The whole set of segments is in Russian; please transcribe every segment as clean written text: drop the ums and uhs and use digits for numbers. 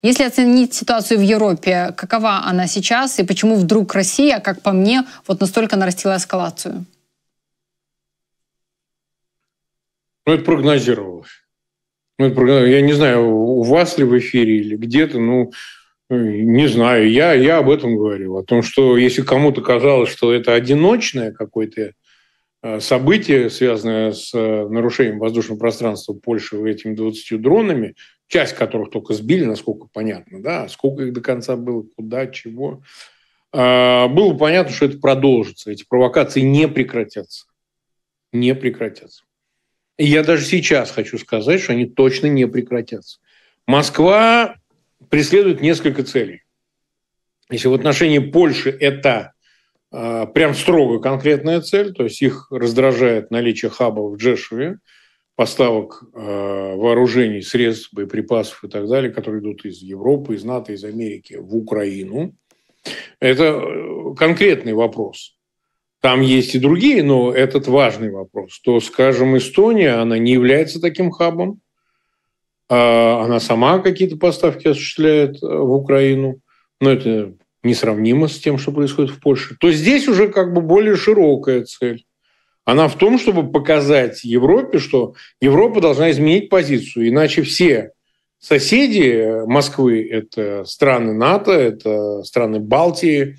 Если оценить ситуацию в Европе, какова она сейчас и почему вдруг Россия, как по мне, вот настолько нарастила эскалацию? Ну, это прогнозировалось. Я не знаю, у вас ли в эфире или где-то, не знаю. Я об этом говорил. О том, что если кому-то казалось, что это одиночное какое-то событие, связанное с нарушением воздушного пространства Польши этими 20 дронами, часть которых только сбили, насколько понятно, да, сколько их до конца было, куда, чего, было понятно, что это продолжится. Эти провокации не прекратятся. Не прекратятся. И я даже сейчас хочу сказать, что они точно не прекратятся. Москва преследует несколько целей. Если в отношении Польши это прям строго конкретная цель, то есть их раздражает наличие хабов в Джешеве, поставок вооружений, средств, боеприпасов и так далее, которые идут из Европы, из НАТО, из Америки в Украину. Это конкретный вопрос. Там есть и другие, но этот важный вопрос. То, скажем, Эстония, она не является таким хабом. Она сама какие-то поставки осуществляет в Украину. Но это несравнимо с тем, что происходит в Польше. То здесь уже как бы более широкая цель. Она в том, чтобы показать Европе, что Европа должна изменить позицию. Иначе все соседи Москвы – это страны НАТО, это страны Балтии,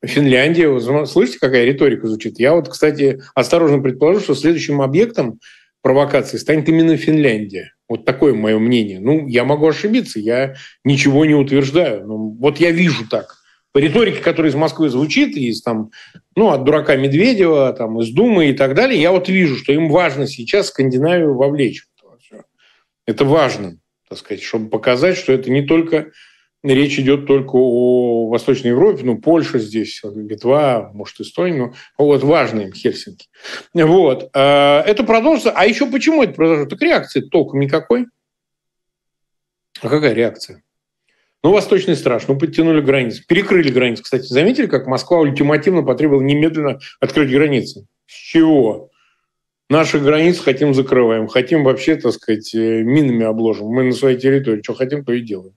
Финляндия. Вы слышите, какая риторика звучит? Я вот, кстати, осторожно предположу, что следующим объектом провокации станет именно Финляндия. Вот такое мое мнение. Я могу ошибиться, я ничего не утверждаю. Вот я вижу так. По риторике, которая из Москвы звучит, от дурака Медведева, из Думы и так далее, я вот вижу, что им важно сейчас Скандинавию вовлечь. Это важно, так сказать, чтобы показать, что это не только... Речь идет только о Восточной Европе, Польша здесь, Литва, может, Эстония, важно им Хельсинки. Это продолжится. А еще почему это продолжится? Так реакции толком никакой. А какая реакция? Восточный страж, подтянули границы, перекрыли границы. Кстати, заметили, как Москва ультимативно потребовала немедленно открыть границы? С чего? Наши границы хотим закрываем, хотим вообще, так сказать, минами обложим. Мы на своей территории, что хотим, то и делаем.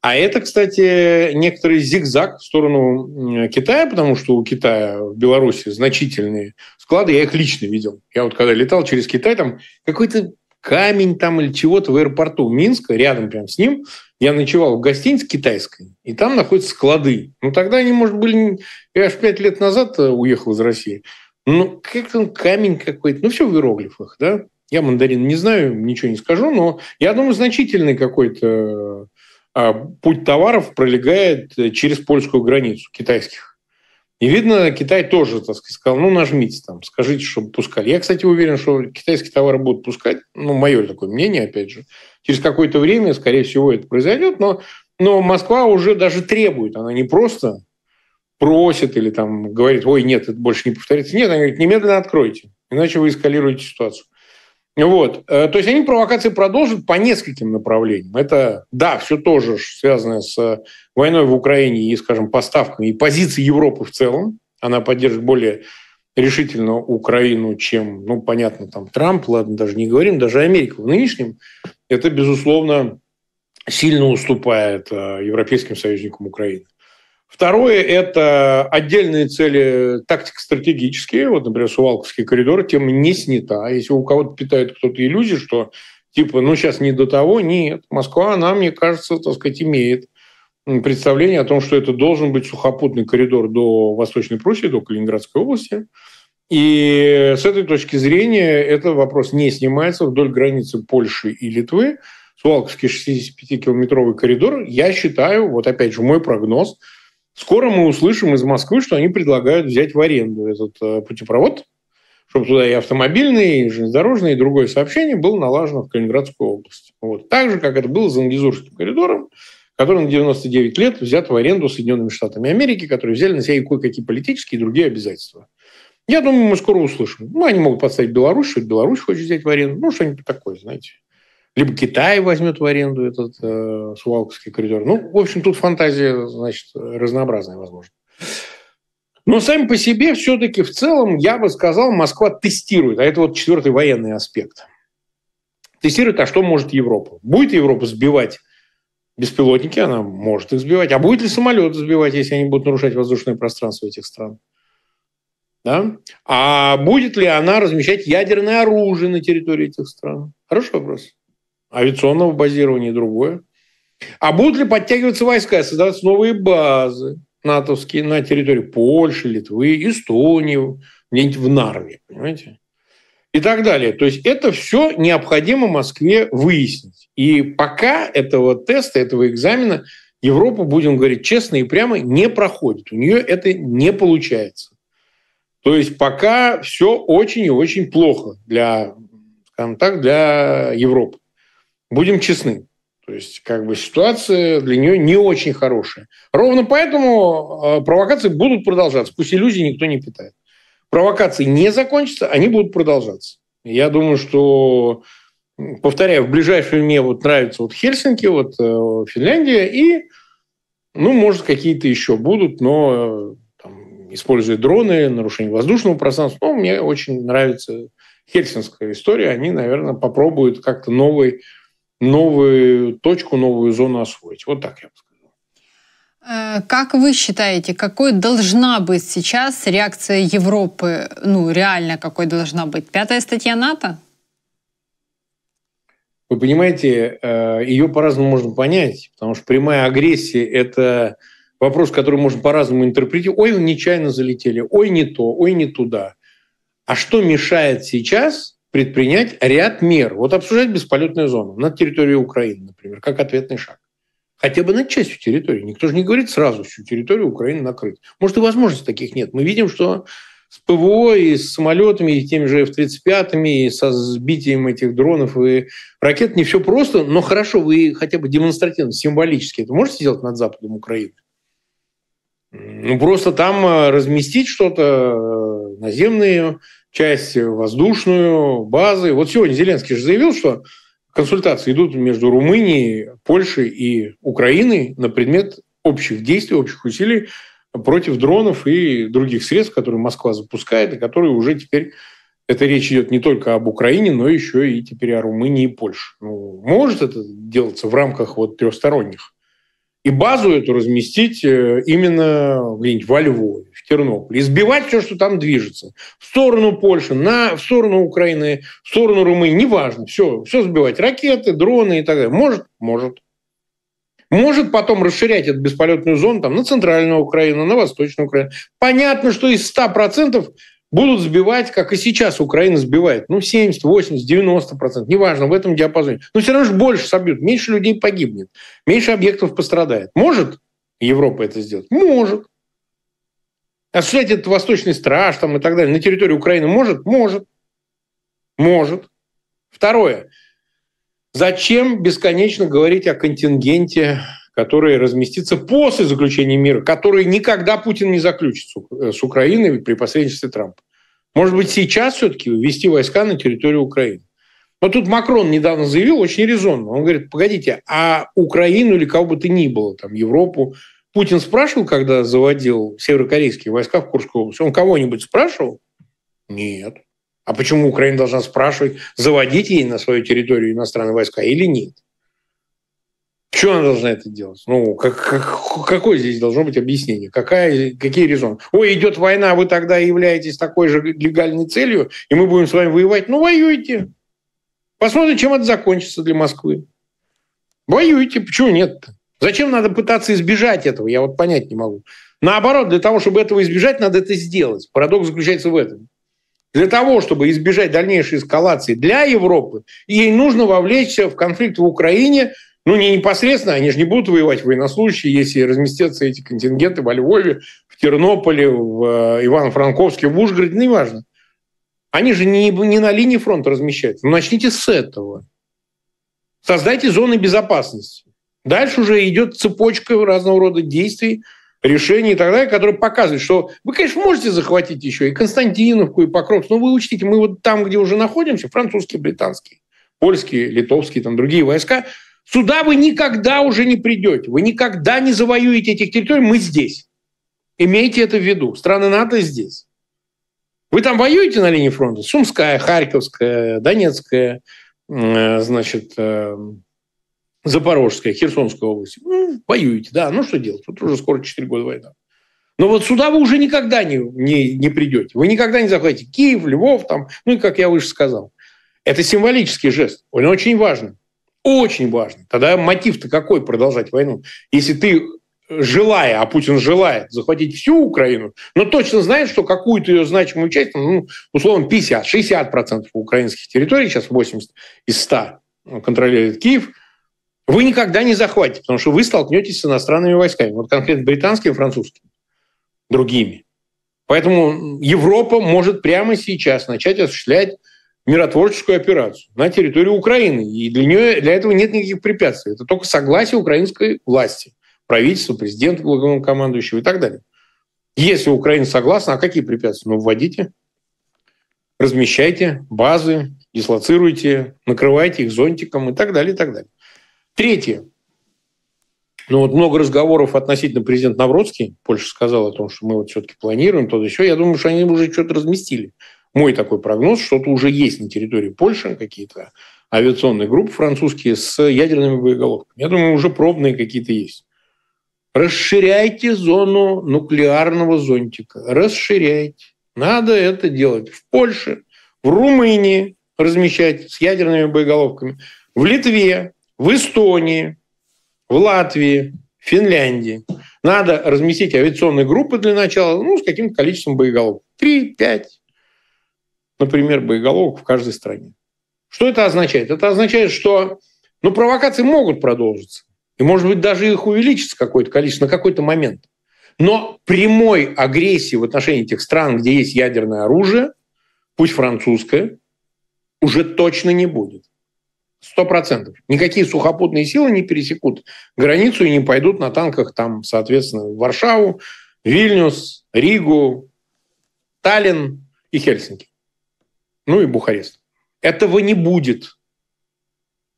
А это, кстати, некоторый зигзаг в сторону Китая, потому что у Китая в Беларуси значительные склады, я их лично видел. Я когда летал через Китай, там какой-то камень или чего-то в аэропорту Минска, рядом прям с ним, я ночевал в гостинице китайской, и там находятся склады. Тогда они, может, были... Я аж 5 лет назад уехал из России. Как там камень какой-то, все в иероглифах, да? Я мандарин не знаю, ничего не скажу, но я думаю, значительный какой-то путь товаров пролегает через польскую границу китайских. И видно, Китай тоже, так сказать, сказал, нажмите там, скажите, чтобы пускали. Я, кстати, уверен, что китайские товары будут пускать, мое такое мнение, опять же. Через какое-то время, скорее всего, это произойдет, но Москва уже даже требует, она не просто просит или говорит, ой, нет, это больше не повторится. Нет, она говорит, немедленно откройте, иначе вы эскалируете ситуацию. То есть они провокации продолжат по нескольким направлениям. Это, да, все тоже связано с войной в Украине и, скажем, поставками и позицией Европы в целом. Она поддержит более решительно Украину, чем, понятно, Трамп, ладно, даже не говорим, даже Америка в нынешнем. Это, безусловно, сильно уступает европейским союзникам Украины. Второе – это отдельные цели тактико-стратегические. Например, Сувалковский коридор, тема не снята. Если у кого-то питает кто-то иллюзии, что сейчас не до того, нет. Москва, она, мне кажется, так сказать, имеет представление о том, что это должен быть сухопутный коридор до Восточной Пруссии, до Калининградской области. И с этой точки зрения этот вопрос не снимается вдоль границы Польши и Литвы. Сувалковский 65-километровый коридор, я считаю, опять же, мой прогноз – скоро мы услышим из Москвы, что они предлагают взять в аренду этот путепровод, чтобы туда и автомобильный, и железнодорожный, и другое сообщение было налажено в Калининградской области. Так же, как это было с Зангезурским коридором, который на 99 лет взят в аренду Соединенными Штатами Америки, которые взяли на себя и кое-какие политические и другие обязательства. Я думаю, мы скоро услышим. Они могут подставить Беларусь, что Беларусь хочет взять в аренду, что-нибудь такое, знаете. Либо Китай возьмет в аренду этот Сувалковский коридор. В общем, тут фантазия, значит, разнообразная, возможно. Но сами по себе все-таки в целом, я бы сказал, Москва тестирует. А это четвертый военный аспект. Тестирует, а что может Европа? Будет Европа сбивать Беспилотники она может их сбивать. А будет ли самолет сбивать, если они будут нарушать воздушное пространство этих стран? Да? А будет ли она размещать ядерное оружие на территории этих стран? Хороший вопрос. Авиационного базирования и другое. А будут ли подтягиваться войска, создаваться новые базы натовские на территории Польши, Литвы, Эстонии, где-нибудь в Нарве, понимаете? И так далее. То есть это все необходимо Москве выяснить. И пока этого теста, этого экзамена Европа, будем говорить честно и прямо, не проходит. У нее это не получается. То есть пока все очень и очень плохо для, скажем так, для Европы. Будем честны. То есть ситуация для нее не очень хорошая. Ровно поэтому провокации будут продолжаться. Пусть иллюзий никто не питает. Провокации не закончатся, они будут продолжаться. Я думаю, что, повторяю, в ближайшее время нравится Хельсинки, Финляндия, и, может, какие-то еще будут, но используя дроны, нарушение воздушного пространства. Мне очень нравится хельсинская история. Они, наверное, попробуют как-то новую точку, новую зону освоить. Вот так я бы сказал. Как вы считаете, какой должна быть сейчас реакция Европы? Реально какой должна быть? 5-я статья НАТО? Вы понимаете, ее по-разному можно понять, потому что прямая агрессия – это вопрос, который можно по-разному интерпретировать. Ой, нечаянно залетели, ой, не то, ой, не туда. А что мешает сейчас предпринять ряд мер? Обсуждать бесполетную зону на территории Украины, например, как ответный шаг. Хотя бы над частью территории. Никто же не говорит сразу, всю территорию Украины накрыть. Может, и возможностей таких нет. Мы видим, что с ПВО и с самолетами, и теми же F-35, и со сбитием этих дронов и ракет не все просто, но хорошо, вы хотя бы демонстративно, символически это можете сделать над западом Украины? Просто там разместить что-то, наземную часть, воздушную, базы. Сегодня Зеленский же заявил, что консультации идут между Румынией, Польшей и Украиной на предмет общих действий, общих усилий против дронов и других средств, которые Москва запускает, и которые уже теперь, эта речь идет не только об Украине, но еще и теперь о Румынии и Польше. Может это делаться в рамках трехсторонних. И базу эту разместить именно где-нибудь во Львове, в Тернополе. И сбивать все, что там движется. В сторону Польши, в сторону Украины, в сторону Румынии. Неважно. Все сбивать. Ракеты, дроны и так далее. Может. Может потом расширять эту бесполетную зону на центральную Украину, на восточную Украину. Понятно, что из 100% будут сбивать, как и сейчас Украина сбивает. 70, 80, 90%. Неважно, в этом диапазоне. Но все равно же больше собьют. Меньше людей погибнет. Меньше объектов пострадает. Может Европа это сделать? Может. Осуществлять этот восточный страж и так далее на территории Украины может? Может. Второе. Зачем бесконечно говорить о контингенте, который разместится после заключения мира, который никогда Путин не заключит с Украиной при посредничестве Трампа? Может быть, сейчас все-таки ввести войска на территорию Украины? Тут Макрон недавно заявил очень резонно. Он говорит, погодите, а Украину или кого бы то ни было, Европу, Путин спрашивал, когда заводил северокорейские войска в Курской области? Он кого-нибудь спрашивал? Нет. А почему Украина должна спрашивать, заводить ей на свою территорию иностранные войска или нет? Почему она должна это делать? Какое здесь должно быть объяснение? Какие резоны? Ой, идет война, вы тогда являетесь такой же легальной целью, и мы будем с вами воевать. Воюйте. Посмотрим, чем это закончится для Москвы. Воюйте. Почему нет-то? Зачем надо пытаться избежать этого? Я понять не могу. Наоборот, для того, чтобы этого избежать, надо это сделать. Парадокс заключается в этом. Для того, чтобы избежать дальнейшей эскалации для Европы, ей нужно вовлечься в конфликт в Украине, не непосредственно, они же не будут воевать военнослужащие, если разместятся эти контингенты во Львове, в Тернополе, в Ивано-Франковске, в Ужгороде, неважно. Они же не на линии фронта размещаются. Начните с этого. Создайте зоны безопасности. Дальше уже идет цепочка разного рода действий, решений и так далее, которые показывают, что вы, конечно, можете захватить еще и Константиновку, и Покровск, но вы учтите, мы там, где уже находимся, французские, британские, польские, литовские, другие войска, сюда вы никогда уже не придете, вы никогда не завоюете этих территорий, мы здесь. Имейте это в виду. Страны НАТО здесь. Вы там воюете на линии фронта? Сумская, Харьковская, Донецкая, Запорожская, Херсонская область. Воюете, да. Ну, что делать? Тут уже скоро 4 года война. Но вот сюда вы уже никогда не придете. Вы никогда не захватите Киев, Львов, там, ну и как я выше сказал. Это символический жест. Он очень важный. Очень важный. Тогда мотив-то какой продолжать войну? Если ты, желая, а Путин желает захватить всю Украину, но точно знает, что какую-то ее значимую часть, условно 50-60% украинских территорий, сейчас 80 из 100 контролирует Киев, вы никогда не захватите, потому что вы столкнетесь с иностранными войсками. Вот конкретно британскими и французскими. Другими. Поэтому Европа может прямо сейчас начать осуществлять миротворческую операцию на территории Украины. И для этого нет никаких препятствий. Это только согласие украинской власти, правительства, президента, главнокомандующего и так далее. Если Украина согласна, а какие препятствия? Вводите, размещайте базы, дислоцируйте, накрывайте их зонтиком и так далее, и так далее. Третье. Много разговоров относительно президента Навроцкий. Польша сказала о том, что мы все-таки планируем то-то еще. Я думаю, что они уже что-то разместили. Мой такой прогноз, что-то уже есть на территории Польши, какие-то авиационные группы французские с ядерными боеголовками. Я думаю, уже пробные какие-то есть. Расширяйте зону нуклеарного зонтика. Расширяйте. Надо это делать в Польше, в Румынии размещать с ядерными боеголовками, в Литве, в Эстонии, в Латвии, в Финляндии. Надо разместить авиационные группы для начала, с каким-то количеством боеголовок. 3-5, например, боеголовок в каждой стране. Что это означает? Это означает, что провокации могут продолжиться. И, может быть, даже их увеличится какое-то количество на какой-то момент. Но прямой агрессии в отношении тех стран, где есть ядерное оружие, пусть французское, уже точно не будет. 100%. Никакие сухопутные силы не пересекут границу и не пойдут на танках, там, соответственно, в Варшаву, Вильнюс, Ригу, Таллин и Хельсинки. И Бухарест. Этого не будет.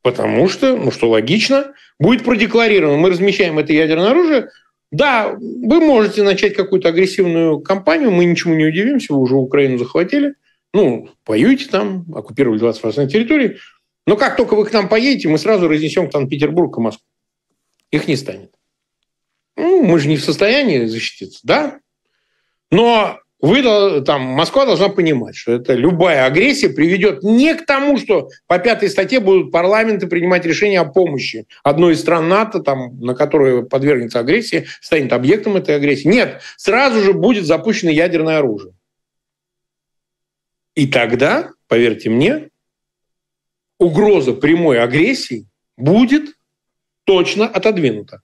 Потому что, что логично, будет продекларировано, мы размещаем это ядерное оружие. Да, вы можете начать какую-то агрессивную кампанию, мы ничему не удивимся, вы уже Украину захватили. Воюете там, оккупировали 20% территории. Но как только вы к нам поедете, мы сразу разнесем к Санкт-Петербург и Москву. Их не станет. Мы же не в состоянии защититься, да? Но Москва должна понимать, что это любая агрессия приведет не к тому, что по 5 статье будут парламенты принимать решения о помощи одной из стран НАТО, на которую подвергнется агрессии, станет объектом этой агрессии. Нет, сразу же будет запущено ядерное оружие. И тогда, поверьте мне, угроза прямой агрессии будет точно отодвинута.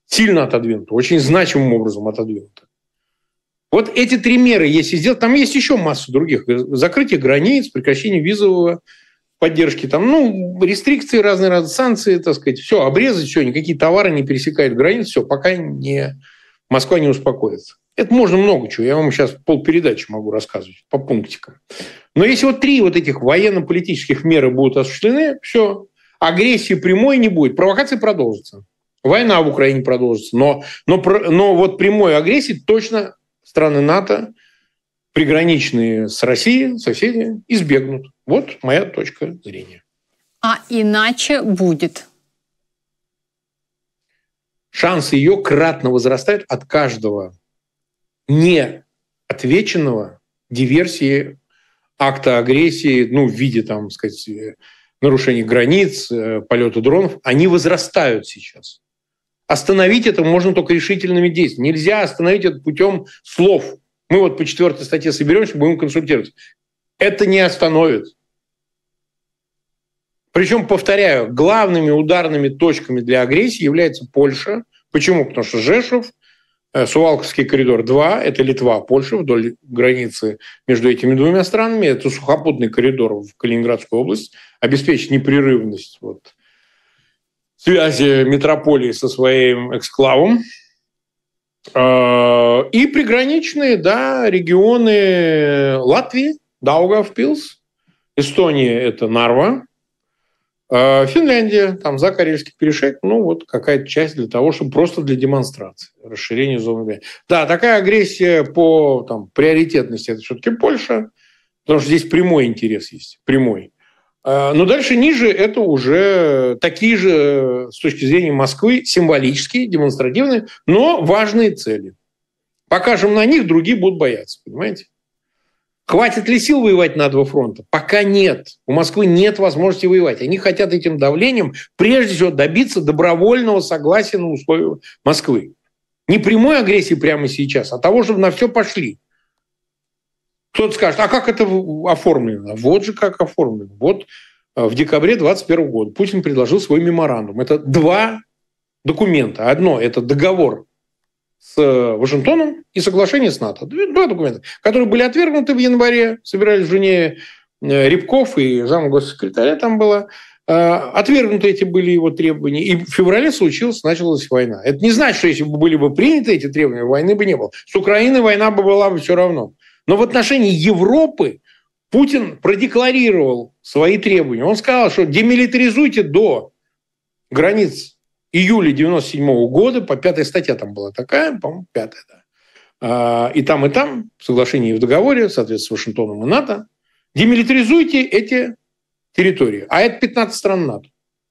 Сильно отодвинута, очень значимым образом отодвинута. Вот эти 3 меры, если сделать, там есть еще масса других. Закрытие границ, прекращение визового поддержки, рестрикции разные санкции, все, обрезать, все, никакие товары не пересекают границ, все, пока Москва не успокоится. Это можно много чего. Я вам сейчас полпередачи могу рассказывать по пунктикам. Но если 3 этих военно-политических меры будут осуществлены, все, агрессии прямой не будет, провокации продолжатся. Война в Украине продолжится. Но прямой агрессии точно страны НАТО, приграничные с Россией, соседи, избегнут. Вот моя точка зрения. А иначе будет? Шансы ее кратно возрастают от каждого неотвеченного диверсии, акта агрессии, в виде, нарушения границ, полета дронов. Они возрастают сейчас. Остановить это можно только решительными действиями. Нельзя остановить это путем слов. Мы по 4 статье соберемся, будем консультироваться. Это не остановит. Причем, повторяю, главными ударными точками для агрессии является Польша. Почему? Потому что Жешов, Сувалковский коридор 2, это Литва, Польша, вдоль границы между этими 2 странами. Это сухопутный коридор в Калининградскую область, обеспечит непрерывность связи метрополии со своим эксклавом. И приграничные, регионы Латвии, Даугавпилс, Эстония – это Нарва, Финляндия, за Карельский перешейк, какая-то часть для того, чтобы просто для демонстрации, расширения зоны. Да, такая агрессия по приоритетности – это все-таки Польша, потому что здесь прямой интерес есть, прямой. Но дальше ниже это уже такие же, с точки зрения Москвы, символические, демонстративные, но важные цели. Покажем на них, другие будут бояться, понимаете? Хватит ли сил воевать на два фронта? Пока нет. У Москвы нет возможности воевать. Они хотят этим давлением прежде всего добиться добровольного согласия на условия Москвы. Не прямой агрессии прямо сейчас, а того, чтобы на все пошли. Кто-то скажет, а как это оформлено? Вот же как оформлено. Вот в декабре 2021 года Путин предложил свой меморандум. Это два документа. Одно – это договор с Вашингтоном и соглашение с НАТО. Два документа, которые были отвергнуты в январе, собирались в Женеве, Рябков и замгоссекретаря там было. Отвергнуты эти были его требования. И в феврале началась война. Это не значит, что если бы были бы приняты эти требования, войны бы не было. С Украиной война бы была бы все равно. Но в отношении Европы Путин продекларировал свои требования. Он сказал, что демилитаризуйте до границ июля 1997 года, по 5-й статье там была такая, по-моему, 5-я, да. И там, в соглашении и в договоре, соответственно, с Вашингтоном и НАТО, демилитаризуйте эти территории. А это 15 стран НАТО,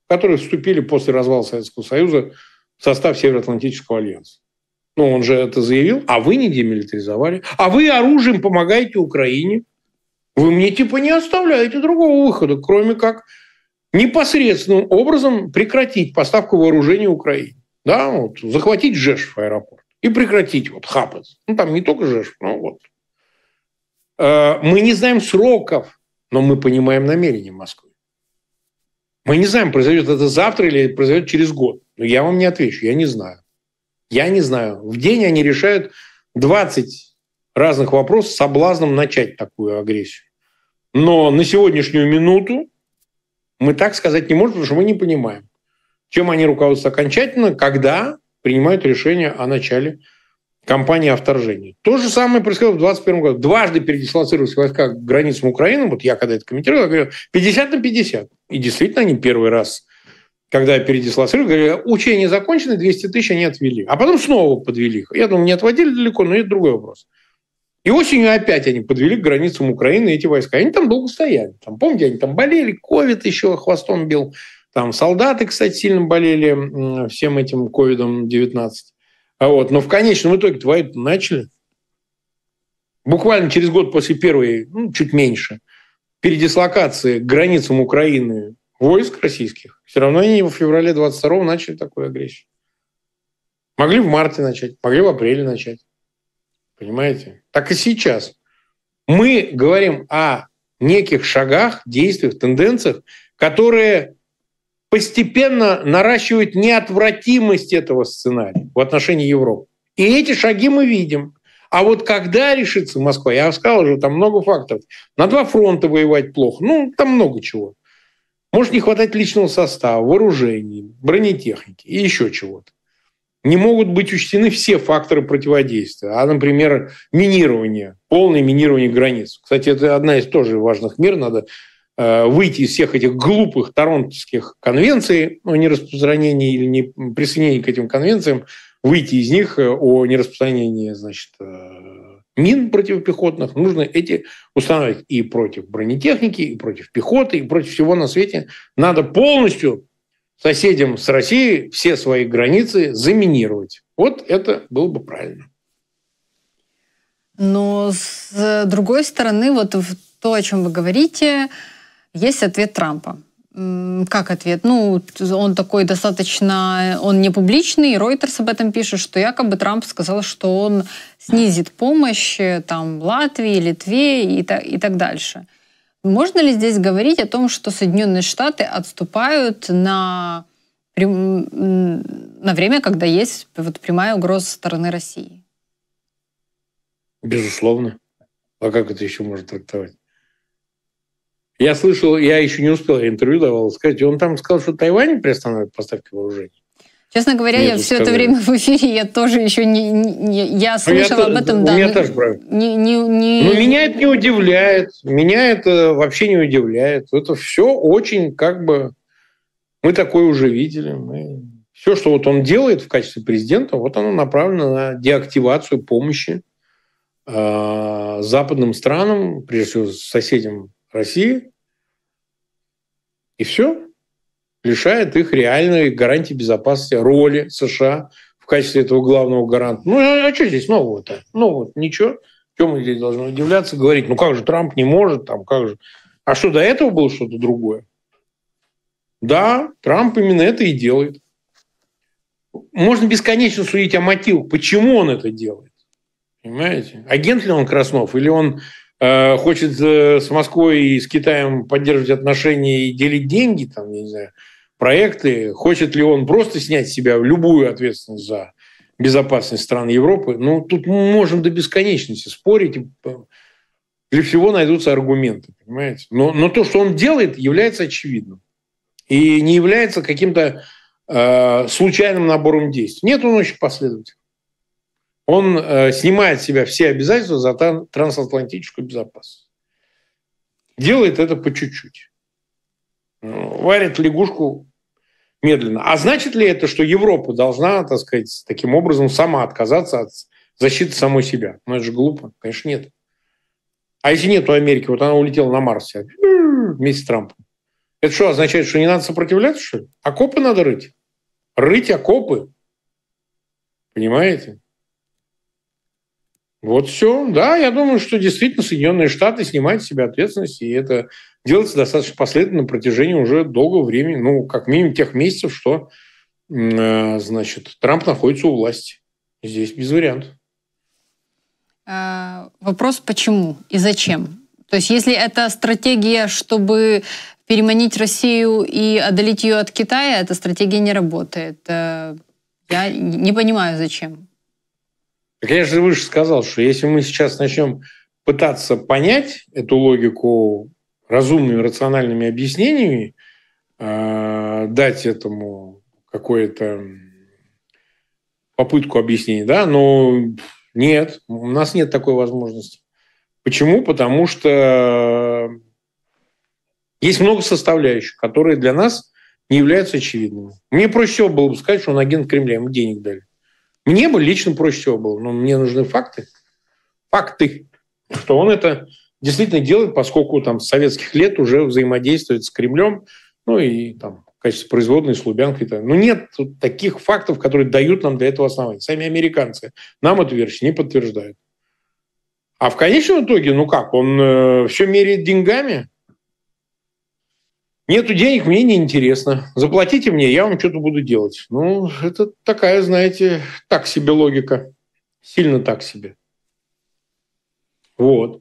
которые вступили после развала Советского Союза в состав Североатлантического альянса. Ну, он же это заявил, а вы не демилитаризовали, а вы оружием помогаете Украине. Вы мне типа не оставляете другого выхода, кроме как непосредственным образом прекратить поставку вооружений Украине. Да, вот, захватить Жешев аэропорт и прекратить вот хапать. Ну, там не только Жешев, но вот. Мы не знаем сроков, но мы понимаем намерения Москвы. Мы не знаем, произойдет это завтра или произойдет через год. Но я вам не отвечу, я не знаю. Я не знаю. В день они решают 20 разных вопросов с соблазном начать такую агрессию. Но на сегодняшнюю минуту мы так сказать не можем, потому что мы не понимаем, чем они руководствуются окончательно, когда принимают решение о начале кампании о вторжении. То же самое происходило в 2021 году. Дважды передислоцировались войска к границам Украины. Вот я когда это комментировал, я говорю, 50 на 50. И действительно они первый раз, когда передислоцировали, говорили, учения закончены, 200 тысяч они отвели. А потом снова подвели их. Я думаю, не отводили далеко, но это другой вопрос. И осенью опять они подвели к границам Украины эти войска. Они там долго стояли. Там, помните, они там болели, ковид еще хвостом бил. Там солдаты, кстати, сильно болели всем этим ковидом-19. Вот. Но в конечном итоге войну начали. Буквально через год после первой, чуть меньше, передислокации к границам Украины войск российских, все равно они в феврале 22-го начали такую агрессию. Могли в марте начать, могли в апреле начать. Понимаете? Так и сейчас. Мы говорим о неких шагах, действиях, тенденциях, которые постепенно наращивают неотвратимость этого сценария в отношении Европы. И эти шаги мы видим. А вот когда решится Москва, я сказал уже, там много факторов. На два фронта воевать плохо. Там много чего. Может не хватать личного состава, вооружений, бронетехники и еще чего-то. Не могут быть учтены все факторы противодействия. Например, минирование, полное минирование границ. Кстати, это одна из тоже важных мер. Надо выйти из всех этих глупых торонтовских конвенций о нераспространении или не присоединении к этим конвенциям, выйти из них о нераспространении, мин противопехотных. Нужно эти устанавливать и против бронетехники, и против пехоты, и против всего на свете. Надо полностью соседям с Россией все свои границы заминировать. Вот это было бы правильно. Но с другой стороны, вот в то, о чем вы говорите, есть ответ Трампа. Как ответ? Он такой достаточно, он не публичный, Reuters об этом пишет, что якобы Трамп сказал, что он снизит помощь Латвии, Литве и так дальше. Можно ли здесь говорить о том, что Соединенные Штаты отступают на время, когда есть прямая угроза со стороны России? Безусловно. А как это еще можно трактовать? Я слышал, я еще не успел, я интервью давал, сказать, он там сказал, что Тайвань приостанавливает поставки вооружений. Честно говоря, я все это время в эфире, я тоже еще я слышала об этом, да. Меня тоже правильно. Но меня это не удивляет, меня это вообще не удивляет. Это все очень мы такое уже видели. Все, что вот он делает в качестве президента, вот оно направлено на деактивацию помощи западным странам, прежде всего соседям России, И все. Лишает их реальной гарантии безопасности, роли США в качестве этого главного гаранта. Ну, а что здесь нового-то? Ну, вот ничего. Чем мы здесь должны удивляться, говорить, ну, как же Трамп не может, там, как же... А что, до этого было что-то другое? Да, Трамп именно это и делает. Можно бесконечно судить о мотивах, почему он это делает. Понимаете? Агент ли он Краснов, или он хочет с Москвой и с Китаем поддерживать отношения и делить деньги, там, я не знаю, проекты, хочет ли он просто снять с себя любую ответственность за безопасность стран Европы. Ну, тут можем до бесконечности спорить, для всего найдутся аргументы, понимаете? Но то, что он делает, является очевидным. И не является каким-то случайным набором действий. Нет, он очень последовательный. Он снимает с себя все обязательства за трансатлантическую безопасность. Делает это по чуть-чуть. Варит лягушку медленно. А значит ли это, что Европа должна, так сказать, таким образом сама отказаться от защиты самой себя? Ну, это же глупо. Конечно, нет. А если нет у Америки, вот она улетела на Марс вместе с Трампом. Это что, означает, что не надо сопротивляться, что ли? Окопы надо рыть. Рыть окопы. Понимаете? Вот все. Да, я думаю, что действительно Соединенные Штаты снимают с себя ответственность, и это делается достаточно последовательно на протяжении уже долгого времени, ну, как минимум тех месяцев, что, значит, Трамп находится у власти. Здесь без вариантов. Вопрос, почему и зачем? То есть, если это стратегия, чтобы переманить Россию и отдалить ее от Китая, эта стратегия не работает. Я не понимаю, зачем. Я же выше сказал, что если мы сейчас начнем пытаться понять эту логику разумными, рациональными объяснениями, дать этому какую-то попытку объяснения, да, но нет, у нас нет такой возможности. Почему? Потому что есть много составляющих, которые для нас не являются очевидными. Мне проще всего было бы сказать, что он агент Кремля, ему денег дали. Мне бы лично проще всего было, но мне нужны факты. Факты, что он это действительно делает, поскольку там с советских лет уже взаимодействует с Кремлем, ну и там в качестве производной с Лубянкой. Но нет таких фактов, которые дают нам для этого основания. Сами американцы нам эту версию не подтверждают. А в конечном итоге, ну как, он все меряет деньгами? Нету денег, мне неинтересно. Заплатите мне, я вам что-то буду делать. Ну, это такая, знаете, так себе логика. Сильно так себе. Вот.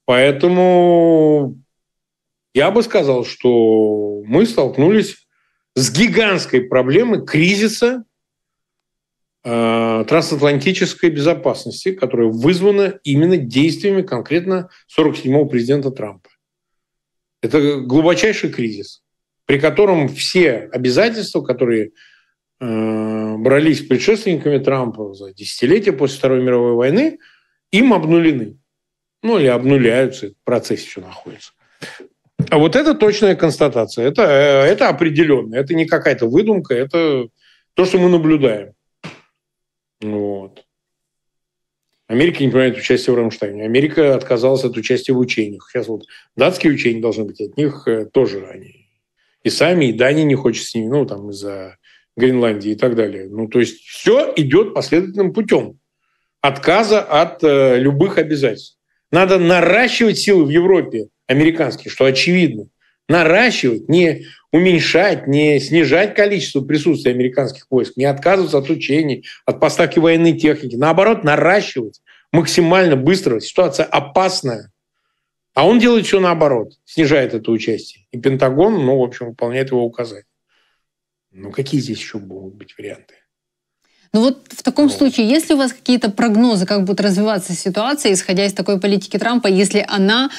Поэтому я бы сказал, что мы столкнулись с гигантской проблемой кризиса трансатлантической безопасности, которая вызвана именно действиями конкретно 47-го президента Трампа. Это глубочайший кризис, при котором все обязательства, которые брались предшественниками Трампа за десятилетия после Второй мировой войны, им обнулены. Ну, или обнуляются, в процессе еще находится. А вот это точная констатация. Это определенно. Это не какая-то выдумка, это то, что мы наблюдаем. Вот. Америка не принимает участие в Рамштайне. Америка отказалась от участия в учениях. Сейчас вот датские учения должны быть, от них тоже они и сами, и Дания не хочет с ними, ну, там, из-за Гренландии и так далее. Ну, то есть все идет последовательным путем отказа от любых обязательств. Надо наращивать силы в Европе американские, что очевидно. Наращивать, не уменьшать, не снижать количество присутствия американских войск, не отказываться от учений, от поставки военной техники. Наоборот, наращивать максимально быстро. Ситуация опасная. А он делает все наоборот, снижает это участие. И Пентагон, ну, в общем, выполняет его указания. Ну, какие здесь еще могут быть варианты? Ну вот в таком случае, есть ли у вас какие-то прогнозы, как будет развиваться ситуация, исходя из такой политики Трампа, если она,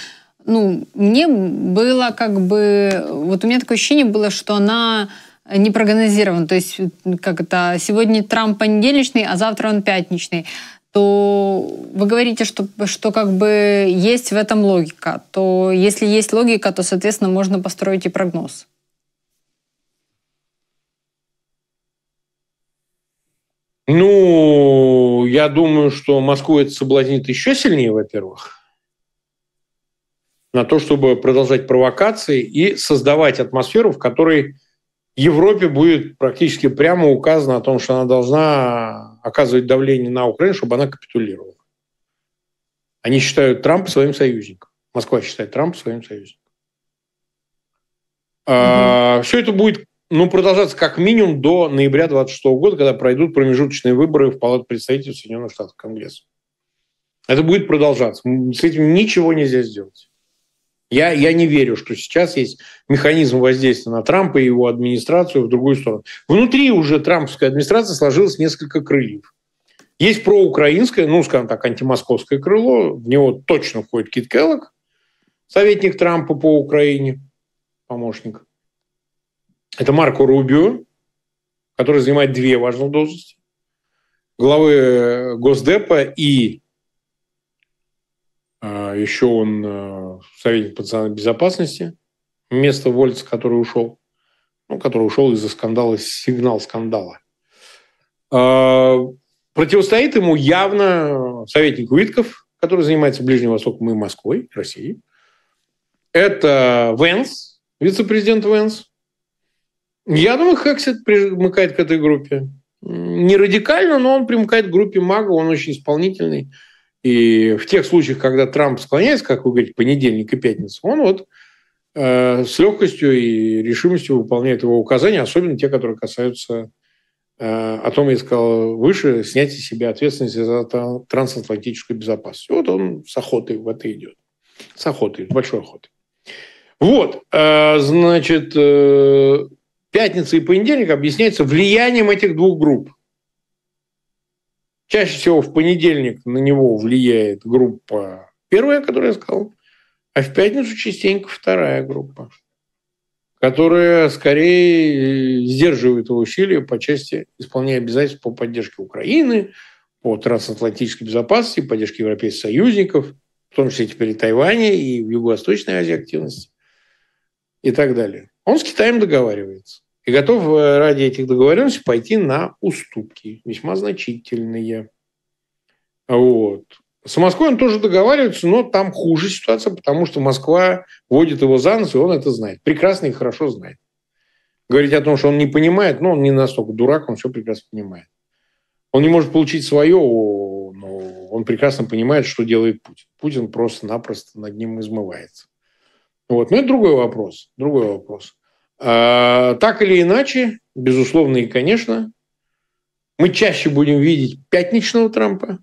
ну, мне было как бы, вот у меня такое ощущение было, что она не прогнозирована, то есть как это, сегодня Трамп понедельничный, а завтра он пятничный, то вы говорите, что как бы есть в этом логика, то если есть логика, то, соответственно, можно построить и прогноз. Ну, я думаю, что Москву это соблазнит еще сильнее, во-первых. на то, чтобы продолжать провокации и создавать атмосферу, в которой Европе будет практически прямо указано о том, что она должна оказывать давление на Украину, чтобы она капитулировала. Они считают Трампа своим союзником. Москва считает Трампа своим союзником. Все это будет продолжаться как минимум до ноября 2026 года, когда пройдут промежуточные выборы в Палату представителей Соединенных Штатов, Конгресс. Это будет продолжаться. С этим ничего нельзя сделать. Я не верю, что сейчас есть механизм воздействия на Трампа и его администрацию в другую сторону. Внутри уже трамповской администрации сложилось несколько крыльев. Есть проукраинское, скажем так, антимосковское крыло. В него точно входит Кит Келлог, советник Трампа по Украине, помощник. Это Марко Рубио, который занимает две важные должности. Главы Госдепа и еще он советник по национальной безопасности, вместо Вольца, который ушел из-за скандала, сигнал скандала. Противостоит ему явно советник Уитков, который занимается Ближним Востоком и Москвой, Россией. Это Венс, вице-президент Венс. Я думаю, Хексет примыкает к этой группе. Не радикально, но он примыкает к группе МАГА, он очень исполнительный. И в тех случаях, когда Трамп склоняется, как вы говорите, понедельник и пятница, он с легкостью и решимостью выполняет его указания, особенно те, которые касаются, о том я сказал выше, снятия с себя ответственности за трансатлантическую безопасность. Он с охотой в это идет. С охотой, с большой охотой. Пятница и понедельник объясняется влиянием этих двух групп. Чаще всего в понедельник на него влияет группа первая, которую я сказал, а в пятницу частенько вторая группа, которая скорее сдерживает его усилия по части исполнения обязательств по поддержке Украины, по трансатлантической безопасности, поддержке европейских союзников, в том числе теперь и Тайваня, и в Юго-Восточной Азии активности и так далее. Он с Китаем договаривается. И готов ради этих договоренностей пойти на уступки, весьма значительные. С Москвой он тоже договаривается, но там хуже ситуация, потому что Москва водит его за нос, и он это знает. Прекрасно и хорошо знает. Говорить о том, что он не понимает, он не настолько дурак, он все прекрасно понимает. Он не может получить свое, но он прекрасно понимает, что делает Путин. Путин просто-напросто над ним измывается. Но это другой вопрос. Так или иначе, безусловно и конечно, мы чаще будем видеть пятничного Трампа.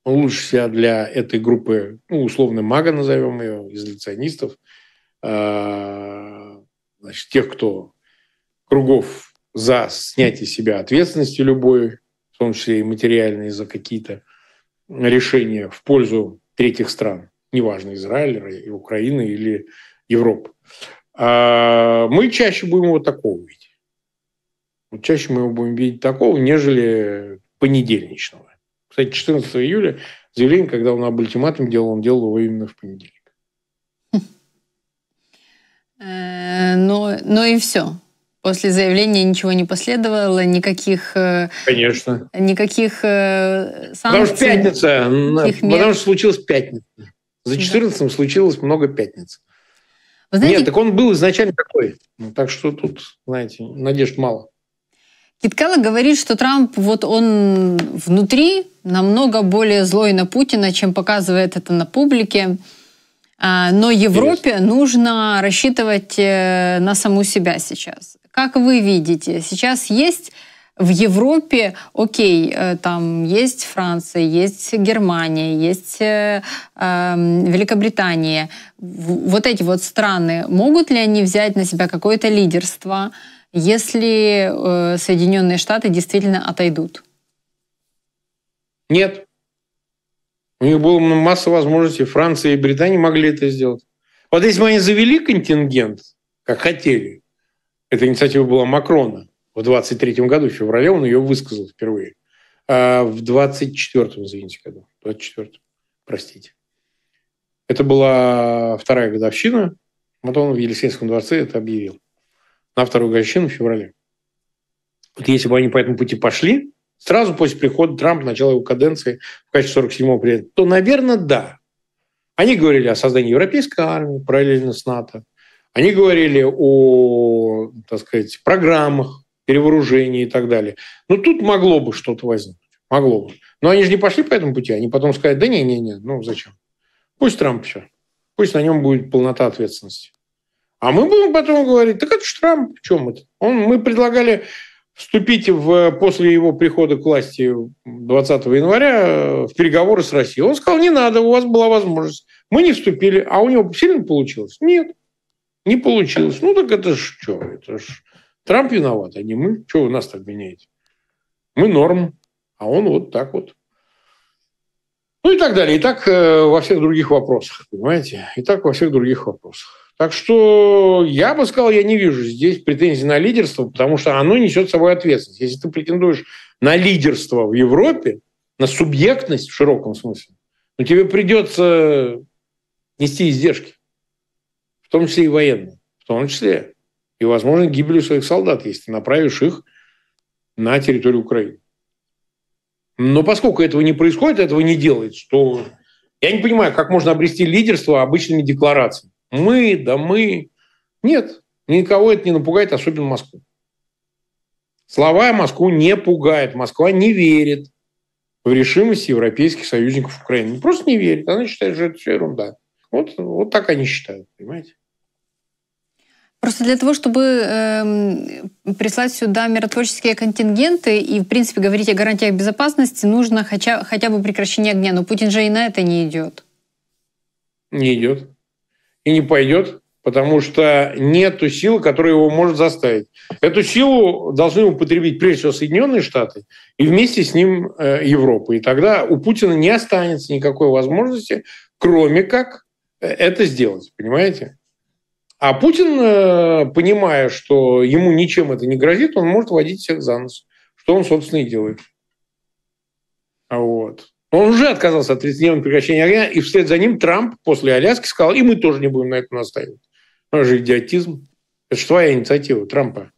Он лучше себя для этой группы, условно МАГА назовем ее, изоляционистов, тех, кто кругов за снятие с себя ответственности любой, в том числе и материальной, за какие-то решения в пользу третьих стран, неважно, Израиля, Украины или Европы. Мы чаще будем его такого видеть. Чаще мы его будем видеть такого, нежели понедельничного. Кстати, 14 июля заявление, когда он об ультиматуме делал, он делал его именно в понедельник. Но и все. После заявления ничего не последовало, никаких... Конечно. Никаких санкций. Потому что пятница. Потому что случилась пятница. За 14-м случилось много пятниц. Знаете, нет, так он был изначально такой. Так что тут, знаете, надежд мало. Кит Келлог говорит, что Трамп, он внутри намного более злой на Путина, чем показывает это на публике. Но Европе нужно рассчитывать на саму себя сейчас. Как вы видите, сейчас есть в Европе, там есть Франция, есть Германия, есть Великобритания. Эти страны, могут ли они взять на себя какое-то лидерство, если Соединенные Штаты действительно отойдут? Нет. У них была масса возможностей. Франция и Британия могли это сделать. Если бы они завели контингент, как хотели, эта инициатива была Макрона, в 23 году, в феврале, он ее высказал впервые. А в 24-м, извините, году. 24-м, простите. Это была вторая годовщина. Он в Елисейском дворце это объявил. На вторую годовщину в феврале. Если бы они по этому пути пошли, сразу после прихода Трампа, начала его каденции в качестве 47-го президента, то, наверное, да. Они говорили о создании европейской армии параллельно с НАТО. Они говорили о, так сказать, программах перевооружения и так далее. Но тут могло бы что-то возникнуть. Могло бы. Но они же не пошли по этому пути. Они потом сказали, да не, ну зачем? Пусть Трамп все. Пусть на нем будет полнота ответственности. А мы будем потом говорить, так это же Трамп, в чем это? Мы предлагали вступить после его прихода к власти 20 января в переговоры с Россией. Он сказал, не надо, у вас была возможность. Мы не вступили. А у него сильно получилось? Нет, не получилось. Ну так это ж что? Это ж Трамп виноват, а не мы. Чего вы нас так меняете? Мы норм, а он вот так вот. Ну и так далее. И так во всех других вопросах, понимаете? И так во всех других вопросах. Так что я бы сказал, я не вижу здесь претензий на лидерство, потому что оно несет с собой ответственность. Если ты претендуешь на лидерство в Европе, на субъектность в широком смысле, то тебе придется нести издержки, в том числе и военные, в том числе и, возможно, гибелью своих солдат, если ты направишь их на территорию Украины. Но поскольку этого не происходит, этого не делается, то я не понимаю, как можно обрести лидерство обычными декларациями. Мы. Нет, никого это не напугает, особенно Москву. Слова Москву не пугают. Москва не верит в решимость европейских союзников Украины. Просто не верит. Она считает, что это все ерунда. Вот так они считают, понимаете? Просто для того, чтобы прислать сюда миротворческие контингенты и, в принципе, говорить о гарантиях безопасности, нужно хотя бы прекращение огня. Но Путин же и на это не идет. Не идет. И не пойдет, потому что нет силы, которая его может заставить. Эту силу должны употребить прежде всего Соединенные Штаты и вместе с ним Европа. И тогда у Путина не останется никакой возможности, кроме как это сделать. Понимаете? А Путин, понимая, что ему ничем это не грозит, он может водить всех за нос. Что он, собственно, и делает. Вот. Он уже отказался от 30-дневного прекращения огня, и вслед за ним Трамп после Аляски сказал, и мы тоже не будем на это настаивать. Это же идиотизм. Это же твоя инициатива, Трампа.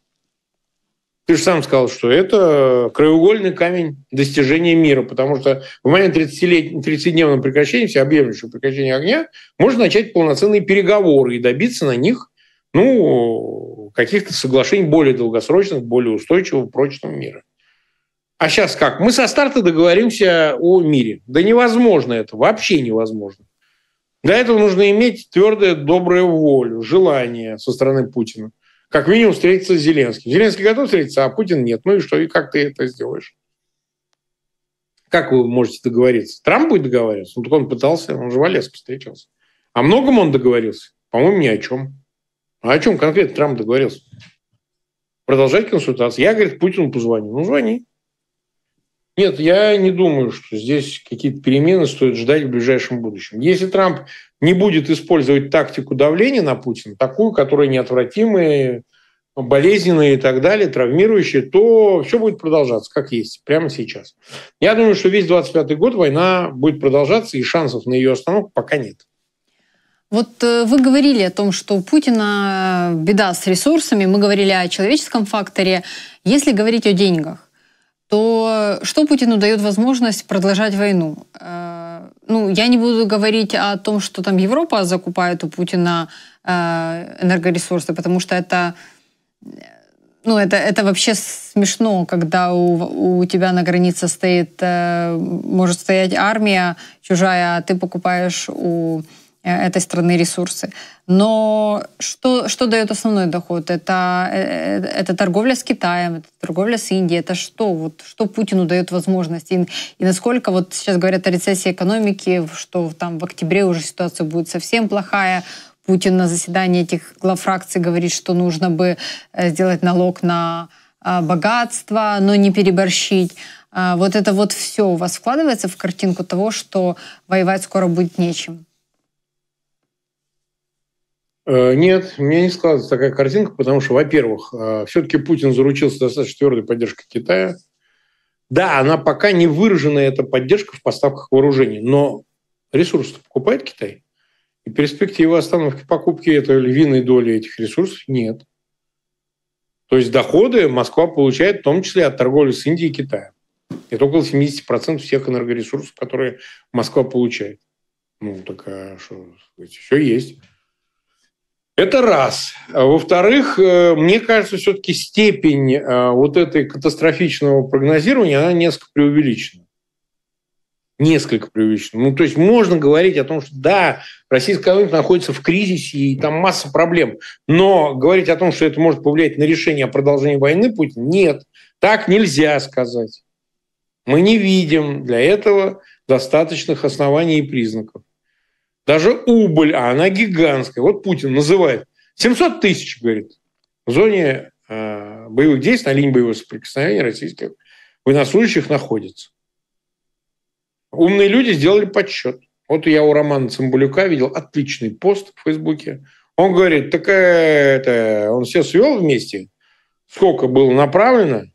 Ты же сам сказал, что это краеугольный камень достижения мира, потому что в момент 30-дневного прекращения, всеобъемлющего прекращения огня, можно начать полноценные переговоры и добиться на них каких-то соглашений более долгосрочных, более устойчивого, прочного мира. А сейчас как? Мы со старта договоримся о мире. Да невозможно это, вообще невозможно. Для этого нужно иметь твердую, добрую волю, желание со стороны Путина. Как минимум встретиться с Зеленским. Зеленский готов встретиться, а Путин нет. Ну и что? И как ты это сделаешь? Как вы можете договориться? Трамп будет договариваться? Ну, так он пытался, он же в Аляске встречался. О многом он договорился? По-моему, ни о чем. А о чем конкретно Трамп договорился? Продолжать консультации. Я, говорит, Путину позвоню. Ну, звони. Нет, я не думаю, что здесь какие-то перемены стоит ждать в ближайшем будущем. Если Трамп не будет использовать тактику давления на Путина, такую, которая неотвратимая, болезненная и так далее, травмирующая, то все будет продолжаться, как есть, прямо сейчас. Я думаю, что весь 25-й год война будет продолжаться, и шансов на ее остановку пока нет. Вот вы говорили о том, что у Путина беда с ресурсами, мы говорили о человеческом факторе. Если говорить о деньгах, то что Путину дает возможность продолжать войну? Ну, я не буду говорить о том, что там Европа закупает у Путина энергоресурсы, потому что это вообще смешно, когда у тебя на границе может стоять армия чужая, а ты покупаешь у этой страны ресурсы. Но что дает основной доход? Это торговля с Китаем, это торговля с Индией. Это что? Вот, что Путину дает возможность? И насколько, вот сейчас говорят о рецессии экономики, что там в октябре уже ситуация будет совсем плохая. Путин на заседании этих глав фракций говорит, что нужно бы сделать налог на богатство, но не переборщить. Вот это вот все у вас вкладывается в картинку того, что воевать скоро будет нечем? Нет, у меня не складывается такая картинка, потому что, во-первых, все-таки Путин заручился достаточно твердой поддержкой Китая. Да, она пока не выраженная, эта поддержка в поставках вооружений, но ресурсы покупает Китай. И перспективы остановки покупки этой львиной доли этих ресурсов нет. То есть доходы Москва получает в том числе от торговли с Индией и Китаем. Это около 70% всех энергоресурсов, которые Москва получает. Ну, такая, что все есть. Это раз. А во-вторых, мне кажется, все-таки степень вот этой катастрофичного прогнозирования, она несколько преувеличена. Несколько преувеличена. Ну, то есть можно говорить о том, что да, российская экономика находится в кризисе, и там масса проблем. Но говорить о том, что это может повлиять на решение о продолжении войны Путина, нет. Так нельзя сказать. Мы не видим для этого достаточных оснований и признаков. Даже убыль, а она гигантская. Вот Путин называет 700 тысяч, говорит, в зоне боевых действий, на линии боевого соприкосновения российских военнослужащих находится. Умные люди сделали подсчет. Вот я у Романа Цымбалюка видел отличный пост в Фейсбуке. Он говорит, он все свел вместе, сколько было направлено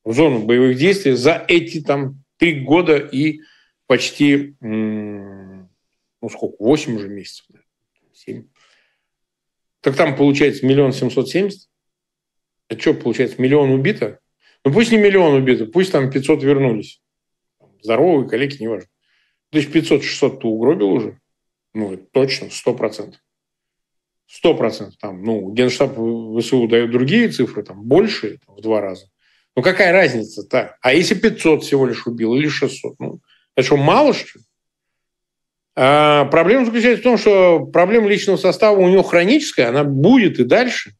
в зону боевых действий за эти 3 года и почти, 8 уже месяцев, 7. Так там получается 1 770 000. Это что получается, 1 000 000 убито? Ну пусть не 1 000 000 убито, пусть там 500 вернулись. Здоровые, калеки, неважно. 1500-600 ты угробил уже? Ну, это точно, 100%. 100%. Там, Генштаб ВСУ дает другие цифры, там, больше, в 2 раза. Ну, какая разница-то? А если 500 всего лишь убил или 600? Ну, это что, мало, что ли? А проблема заключается в том, что проблема личного состава у него хроническая, она будет и дальше.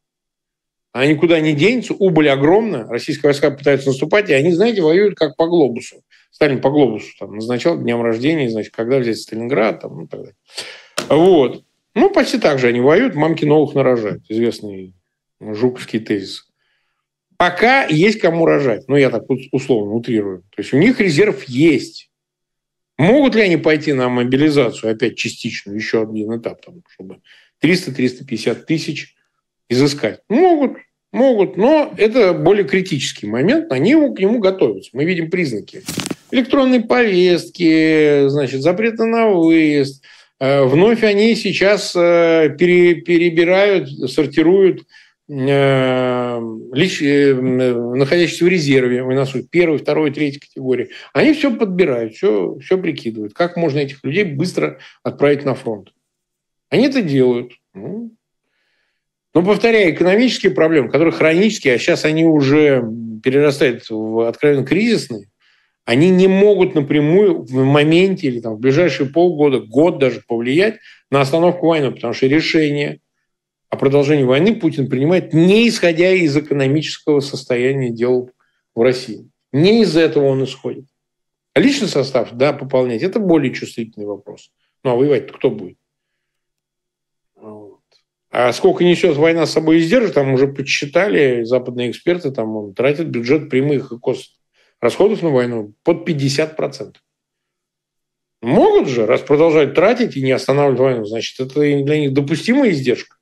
Она никуда не денется, убыль огромная, российские войска пытаются наступать, и они, знаете, воюют как по глобусу. Сталин по глобусу назначал днем рождения, значит, когда взять Сталинград, и так далее. Вот. Ну, почти так же они воюют, мамки новых нарожают. Известный жуковский тезис. Пока есть кому рожать. Ну, я так условно утрирую. То есть у них резерв есть. Могут ли они пойти на мобилизацию, опять частичную, еще один этап, чтобы 300-350 тысяч изыскать? Могут, но это более критический момент, они к нему готовятся. Мы видим признаки. Электронные повестки, значит, запреты на выезд. Вновь они сейчас перебирают, сортируют находящиеся в резерве, военнослужащих, 1, 2, 3 категории. Они все подбирают, все прикидывают. Как можно этих людей быстро отправить на фронт? Они это делают. Но, повторяю, экономические проблемы, которые хронические, а сейчас они уже перерастают в откровенно кризисные, они не могут напрямую в моменте или в ближайшие полгода, год даже повлиять на остановку войны, потому что решение о продолжении войны Путин принимает не исходя из экономического состояния дел в России. Не из этого он исходит. А личный состав, да, пополнять, это более чувствительный вопрос. Ну, а воевать-то кто будет? А сколько несет война с собой издержек, там уже подсчитали западные эксперты, там тратят бюджет прямых и косвенных расходов на войну под 50%. Могут же, раз продолжать тратить и не останавливать войну, значит, это для них допустимая издержка.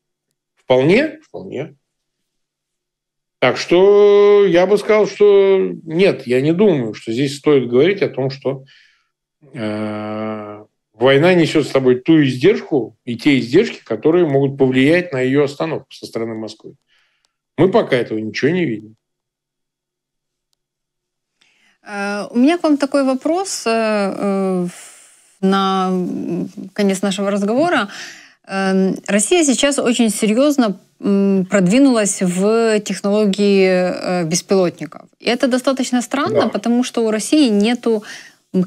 Вполне. Так что я бы сказал, что нет, я не думаю, что здесь стоит говорить о том, что война несет с собой ту издержку и те издержки, которые могут повлиять на ее остановку со стороны Москвы. Мы пока этого ничего не видим. У меня к вам такой вопрос на конец нашего разговора. Россия сейчас очень серьезно продвинулась в технологии беспилотников. И это достаточно странно, да. Потому что у России нету,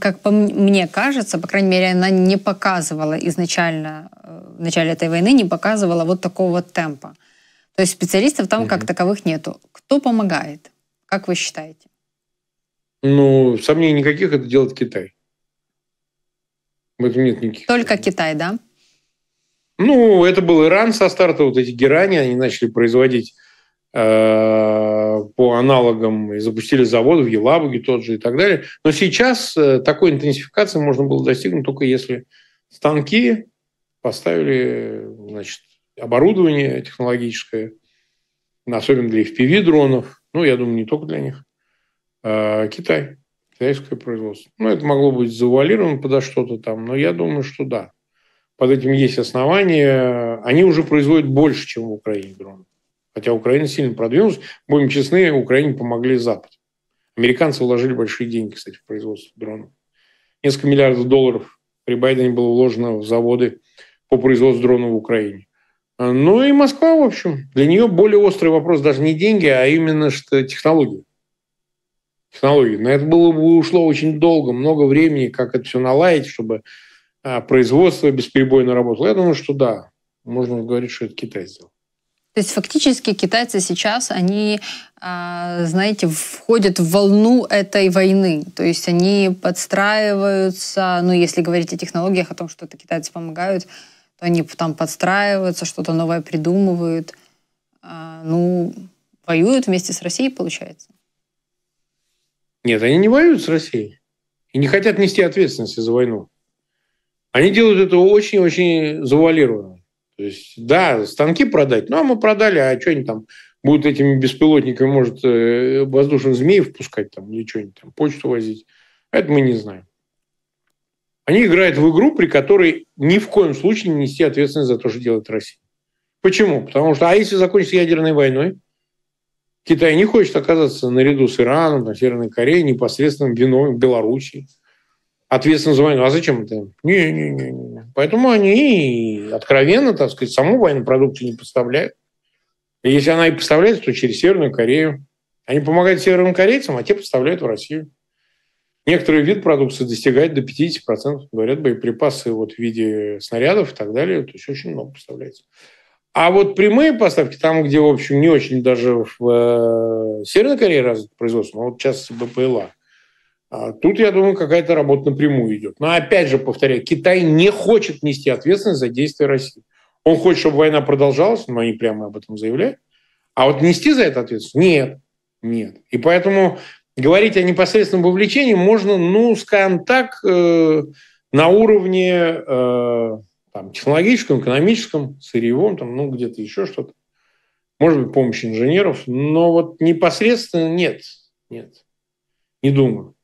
как по мне кажется, по крайней мере, она не показывала изначально, в начале этой войны, не показывала вот такого вот темпа. То есть специалистов там как таковых нету. Кто помогает? Как вы считаете? Ну, сомнений никаких, это делает Китай. В этом нет никаких. Только Китай, да? Ну, это был Иран со старта, вот эти герани, они начали производить по аналогам и запустили заводы в Елабуге тот же и так далее. Но сейчас такой интенсификации можно было достигнуть только если станки поставили, значит, оборудование технологическое, особенно для FPV-дронов, ну, я думаю, не только для них, Китай, китайское производство. Ну, это могло быть завуалировано подо что-то там, но я думаю, что да. Под этим есть основания. Они уже производят больше, чем в Украине дронов. Хотя Украина сильно продвинулась. Будем честны, Украине помогли Запад. Американцы вложили большие деньги, кстати, в производство дронов. Несколько миллиардов долларов при Байдене было вложено в заводы по производству дронов в Украине. Ну и Москва, в общем, для нее более острый вопрос даже не деньги, а именно что технологии. Технологии. На это было бы ушло очень долго, много времени, как это все наладить, чтобы производство бесперебойно работало. Я думаю, что да, можно говорить, что это Китай сделал. То есть фактически китайцы сейчас, они, знаете, входят в волну этой войны. То есть они подстраиваются, ну, если говорить о технологиях, о том, что это китайцы помогают, то они там подстраиваются, что-то новое придумывают. Ну, воюют вместе с Россией, получается. Нет, они не воюют с Россией. И не хотят нести ответственности за войну. Они делают это очень-очень завуалированно. То есть, да, станки продать, ну, а мы продали, а что они там будут этими беспилотниками, может, воздушных змеев пускать там или что-нибудь там, почту возить. Это мы не знаем. Они играют в игру, при которой ни в коем случае не нести ответственность за то, что делает Россия. Почему? Потому что, а если закончится ядерной войной, Китай не хочет оказаться наряду с Ираном, там, Северной Кореей, непосредственным виновным Белоруссии. Ответственно за войну. А зачем это? Не. Поэтому они откровенно, так сказать, саму военную продукцию не поставляют. И если она и поставляется, то через Северную Корею. Они помогают северным корейцам, а те поставляют в Россию. Некоторые виды продукции достигают до 50%. Говорят, боеприпасы вот в виде снарядов и так далее. То есть очень много поставляется. А вот прямые поставки, там, где, в общем, не очень даже в Северной Корее развито производство, но вот сейчас БПЛА, тут, я думаю, какая-то работа напрямую идет. Но опять же, повторяю, Китай не хочет нести ответственность за действия России. Он хочет, чтобы война продолжалась, но они прямо об этом заявляют. А вот нести за это ответственность? Нет. И поэтому говорить о непосредственном вовлечении можно, ну, скажем так, на уровне там, технологическом, экономическом, сырьевом, там, ну, где-то еще что-то. Может быть, помощь инженеров, но вот непосредственно нет. Не думаю.